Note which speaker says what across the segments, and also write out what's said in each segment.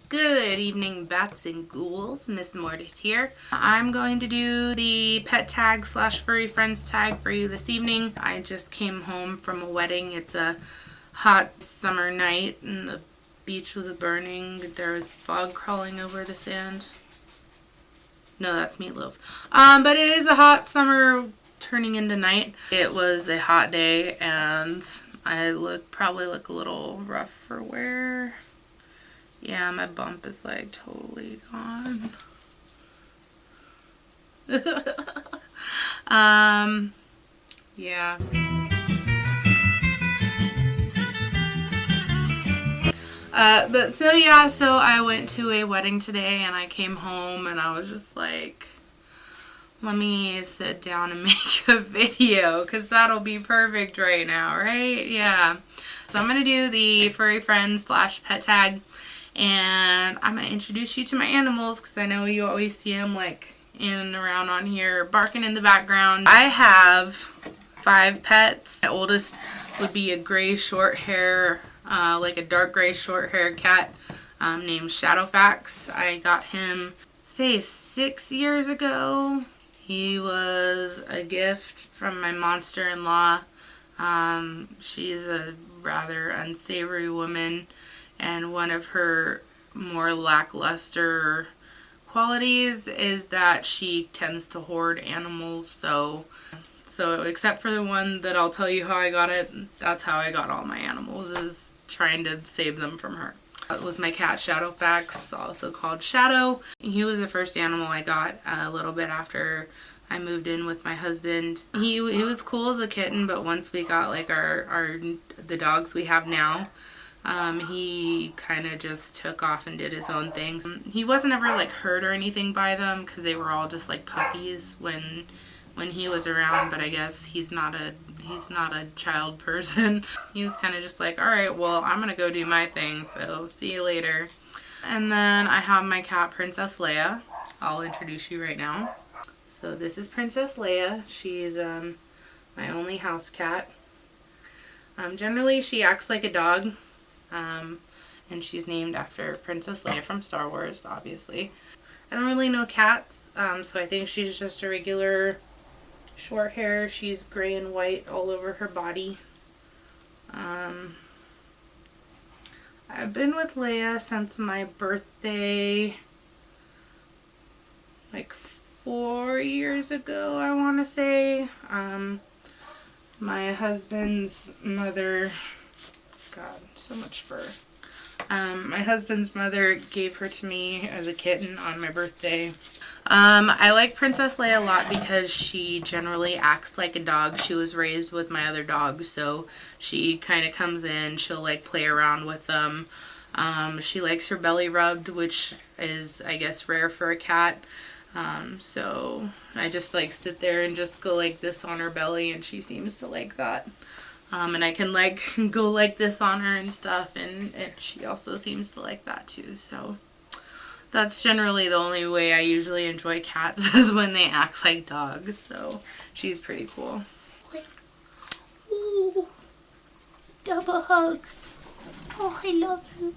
Speaker 1: Good evening, bats and ghouls. Miss Mortis here. I'm going to do the pet tag slash furry friends tag for you this evening. I just came home from a wedding. It's a hot summer night and the beach was burning. There was fog crawling over the sand. No, that's meatloaf. But it is a hot summer turning into night. It was a hot day and I probably look a little rough for wear. Yeah, my bump is like totally gone. Yeah. So I went to a wedding today and I came home and I was just like, let me sit down and make a video because that'll be perfect right now, right? Yeah. So I'm going to do the furry friends slash pet tag. And I'm going to introduce you to my animals because I know you always see them like in and around on here barking in the background. I have 5 pets. My oldest would be a gray short hair, like a dark gray short hair cat named Shadowfax. I got him, say, 6 years ago. He was a gift from my monster-in-law. She's a rather unsavory woman. And one of her more lackluster qualities is that she tends to hoard animals. So except for the one that I'll tell you how I got it, that's how I got all my animals, is trying to save them from her. That was my cat Shadowfax, also called Shadow. He was the first animal I got a little bit after I moved in with my husband. He was cool as a kitten, but once we got like the dogs we have now, he kind of just took off and did his own thing. He wasn't ever like hurt or anything by them because they were all just like puppies when he was around, but I guess he's not a child person. He was kind of just like, all right, well, I'm gonna go do my thing, so see you later. And then I have my cat Princess Leia. I'll introduce you right now. So this is Princess Leia. She's my only house cat. Generally she acts like a dog. And she's named after Princess Leia from Star Wars, obviously. I don't really know cats, so I think she's just a regular short hair. She's gray and white all over her body. I've been with Leia since my birthday, like 4 years ago, I want to say. My husband's mother... God, so much fur. My husband's mother gave her to me as a kitten on my birthday. I like Princess Leia a lot because she generally acts like a dog. She was raised with my other dogs, so she kind of comes in, she'll like play around with them. She likes her belly rubbed, which is, I guess, rare for a cat. So I just like sit there and just go like this on her belly, and she seems to like that. And I can like go like this on her and stuff, and she also seems to like that too. So that's generally the only way I usually enjoy cats is when they act like dogs. So she's pretty cool. Ooh, double hugs. Oh, I love you.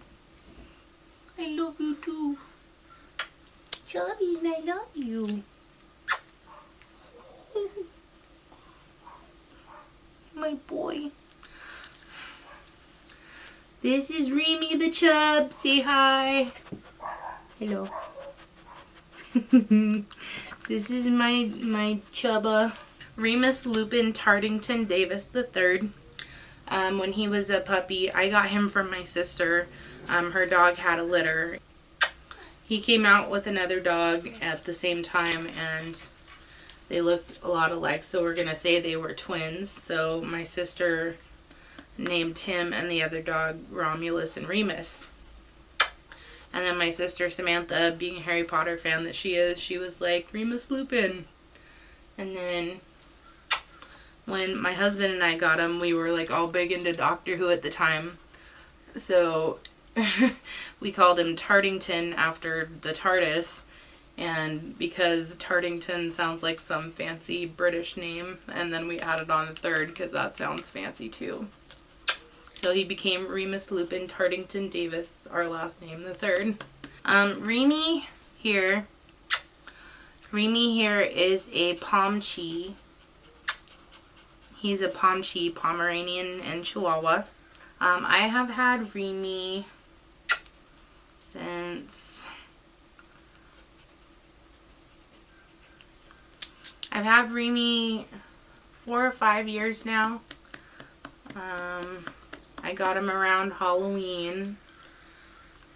Speaker 1: I love you too. Chubby, and I love you. My boy. This is Remy the Chub. Say hi. Hello. This is my chubba. Remus Lupin Tartington Davis III. When he was a puppy, I got him from my sister. Her dog had a litter. He came out with another dog at the same time, and they looked a lot alike, so we're going to say they were twins. So my sister named him and the other dog Romulus and Remus. And then my sister Samantha, being a Harry Potter fan that she is, she was like, Remus Lupin. And then when my husband and I got him, we were like all big into Doctor Who at the time. So we called him Tartington after the TARDIS. And because Tartington sounds like some fancy British name, and then we added on the third because that sounds fancy too. So he became Remus Lupin Tartington Davis, our last name, the third. Remy here. Remy here is a Pomchi. He's a Pomchi, Pomeranian and Chihuahua. I have had Remy since... I've had Remy 4 or 5 years now. I got him around Halloween.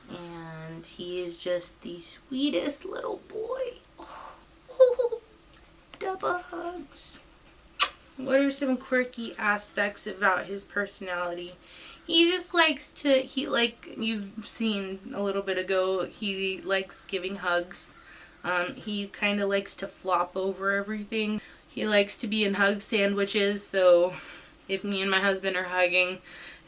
Speaker 1: And he is just the sweetest little boy. Oh, double hugs. What are some quirky aspects about his personality? He just likes to, you've seen a little bit ago, he likes giving hugs. He kind of likes to flop over everything. He likes to be in hug sandwiches, so if me and my husband are hugging,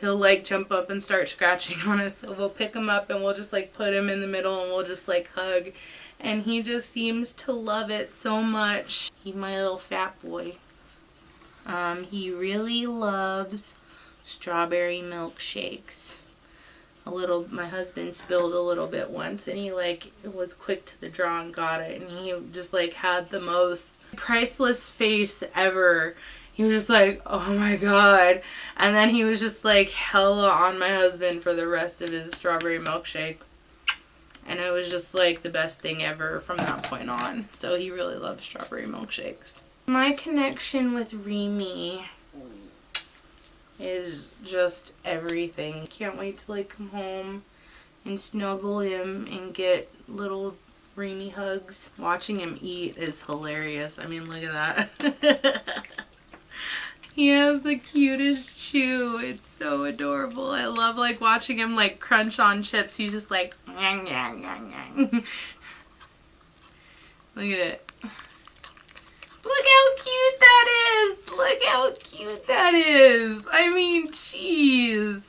Speaker 1: he'll like jump up and start scratching on us. So we'll pick him up and we'll just like put him in the middle and we'll just like hug. And he just seems to love it so much. He's my little fat boy. He really loves strawberry milkshakes. My husband spilled a little bit once and he like was quick to the draw and got it, and he just like had the most priceless face ever. He was just like, oh my god. And then he was just like hella on my husband for the rest of his strawberry milkshake. And it was just like the best thing ever from that point on. So he really loves strawberry milkshakes. My connection with Remy is just everything. Can't wait to like come home and snuggle him and get little Remy hugs. Watching him eat is hilarious. I mean, look at that. He has the cutest chew. It's so adorable. I love like watching him like crunch on chips. He's just like yang yang yang yang. Look at it. Look how cute that is! Look how cute that is! I mean, jeez.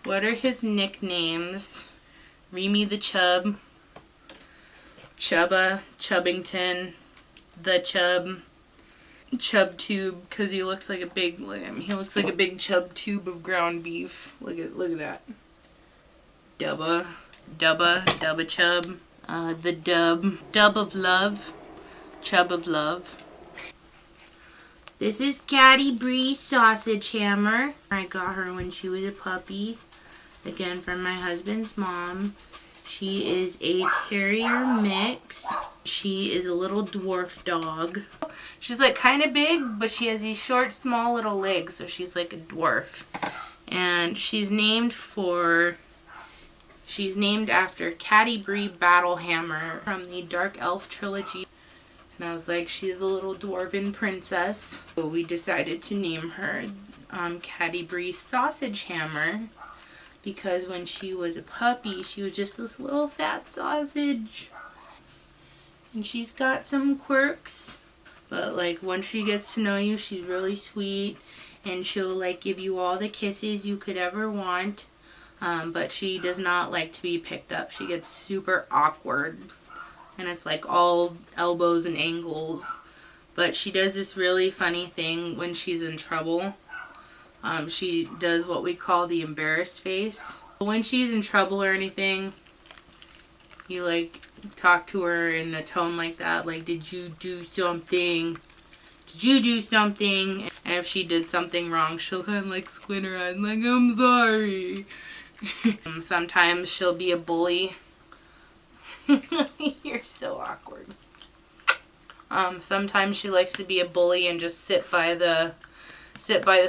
Speaker 1: What are his nicknames? Remy the Chub, Chubba, Chubbington, the Chub, Chub Tube, because he looks like a big, he looks like a big chub tube of ground beef. Look at that. Dubba Chub, the Dub of Love. Chub of Love. This is Catti Bri sausage hammer. I got her when she was a puppy. Again, from my husband's mom. She is a terrier mix. She is a little dwarf dog. She's like kind of big, but she has these short, small little legs, so she's like a dwarf. And she's named after Catti Bri Battlehammer from the Dark Elf trilogy. And I was like, she's the little dwarven princess. So we decided to name her Catti Bri Sausage Hammer. Because when she was a puppy, she was just this little fat sausage. And she's got some quirks. But like once she gets to know you, she's really sweet. And she'll like give you all the kisses you could ever want. But she does not like to be picked up. She gets super awkward. And it's like all elbows and angles. But she does this really funny thing when she's in trouble. She does what we call the embarrassed face. When she's in trouble or anything, you like talk to her in a tone like that. Like, did you do something? Did you do something? And if she did something wrong, she'll kind of like squint her eyes like, I'm sorry. Sometimes she'll be a bully. You're so awkward. Sometimes she likes to be a bully and just sit by the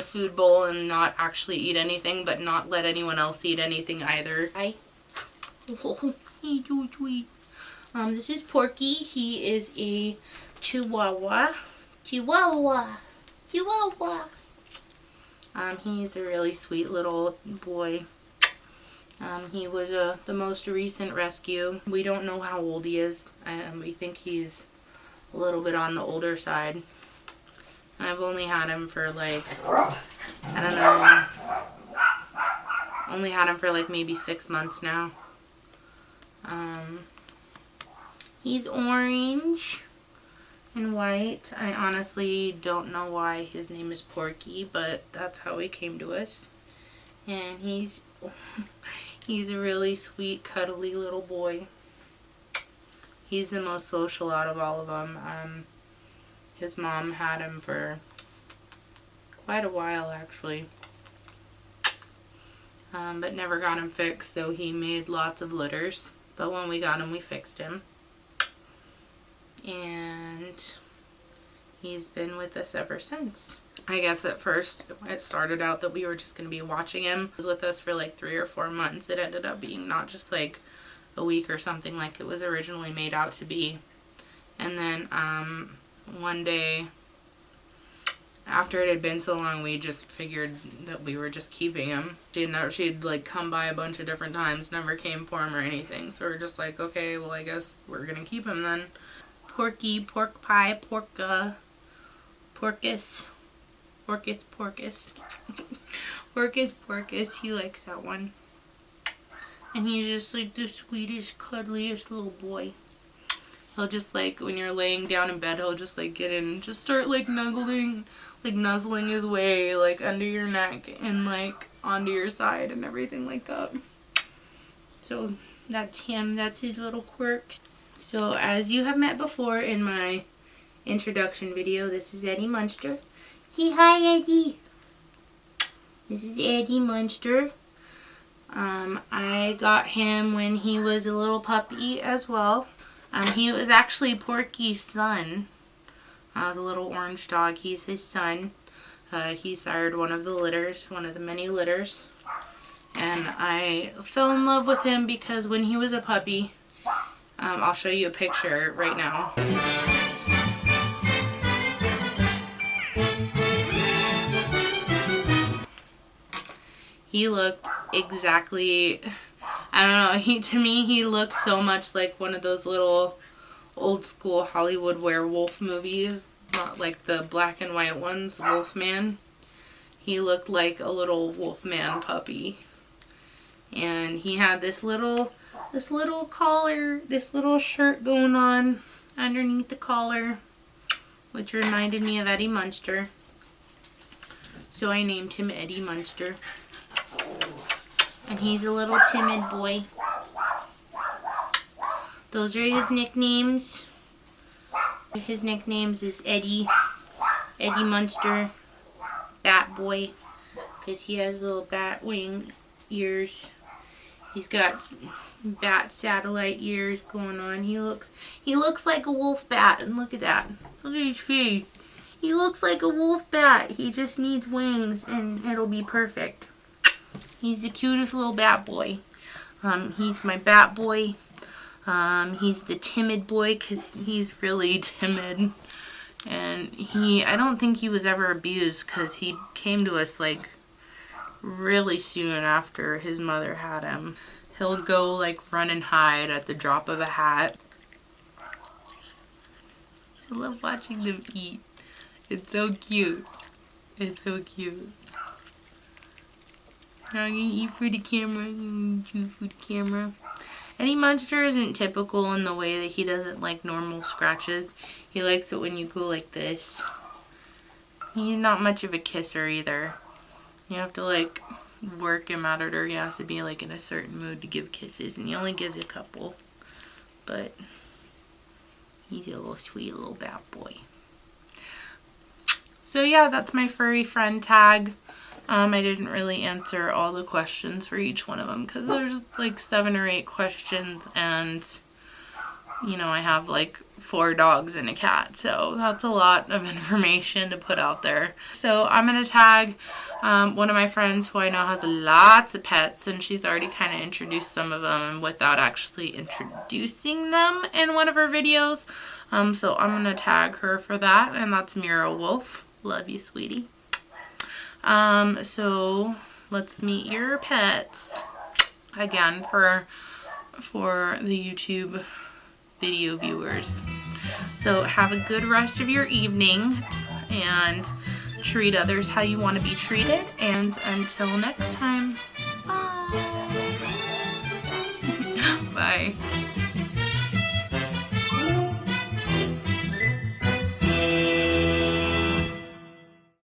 Speaker 1: food bowl and not actually eat anything, but not let anyone else eat anything either. Hi. Oh, he's so sweet. This is Porky. He is a Chihuahua. Chihuahua. He's a really sweet little boy. He was the most recent rescue. We don't know how old he is. We think he's a little bit on the older side. And I've only had him for like, I don't know, only had him for like maybe 6 months now. He's orange and white. I honestly don't know why his name is Porky, but that's how he came to us. And he's He's a really sweet, cuddly little boy. He's the most social out of all of them. His mom had him for quite a while, actually. But never got him fixed, so he made lots of litters. But when we got him, we fixed him. And he's been with us ever since. I guess at first it started out that we were just going to be watching him. He was with us for like 3 or 4 months. It ended up being not just like a week or something like it was originally made out to be. And then one day, after it had been so long, we just figured that we were just keeping him. She'd like come by a bunch of different times, never came for him or anything. So we're just like, okay, well I guess we're going to keep him then. Porky, pork pie, porcus. Porcus, he likes that one. And he's just like the sweetest, cuddliest little boy. He'll just like, when you're laying down in bed, he'll just like get in and just start like nuzzling his way like under your neck and like onto your side and everything like that. So that's him, that's his little quirks. So as you have met before in my introduction video, this is Eddie Munster. Say hi, Eddie. This is Eddie Munster. I got him when he was a little puppy as well. He was actually Porky's son. The little orange dog, he's his son. He sired one of the litters, one of the many litters. And I fell in love with him because when he was a puppy, I'll show you a picture right now. He looked exactly, I don't know, to me he looked so much like one of those little old school Hollywood werewolf movies, not like the black and white ones, Wolfman. He looked like a little Wolfman puppy. And he had this little collar, this little shirt going on underneath the collar, which reminded me of Eddie Munster. So I named him Eddie Munster. And he's a little timid boy. Those are his nicknames. His nicknames is Eddie Munster, Bat Boy, because he has little bat wing ears. He's got bat satellite ears going on. He looks like a wolf bat, and look at that. Look at his face. He looks like a wolf bat. He just needs wings, and it'll be perfect. He's the cutest little bat boy. He's my bat boy. He's the timid boy because he's really timid. And I don't think he was ever abused because he came to us like really soon after his mother had him. He'll go like run and hide at the drop of a hat. I love watching them eat. It's so cute. It's so cute. Now you eat for the camera, you chew for the camera. Eddie Munster isn't typical in the way that he doesn't like normal scratches. He likes it when you go like this. He's not much of a kisser either. You have to like work him out, or he has to be like in a certain mood to give kisses, and he only gives a couple. But he's a little sweet little bat boy. So yeah, that's my furry friend tag. I didn't really answer all the questions for each one of them because there's like 7 or 8 questions, and you know, I have like 4 dogs and a cat, so that's a lot of information to put out there. So I'm going to tag one of my friends who I know has lots of pets, and she's already kind of introduced some of them without actually introducing them in one of her videos. So I'm going to tag her for that, and that's Miero Wolf. Love you, sweetie. So let's meet your pets again for the YouTube video viewers. So have a good rest of your evening and treat others how you want to be treated, and until next time, bye. Bye.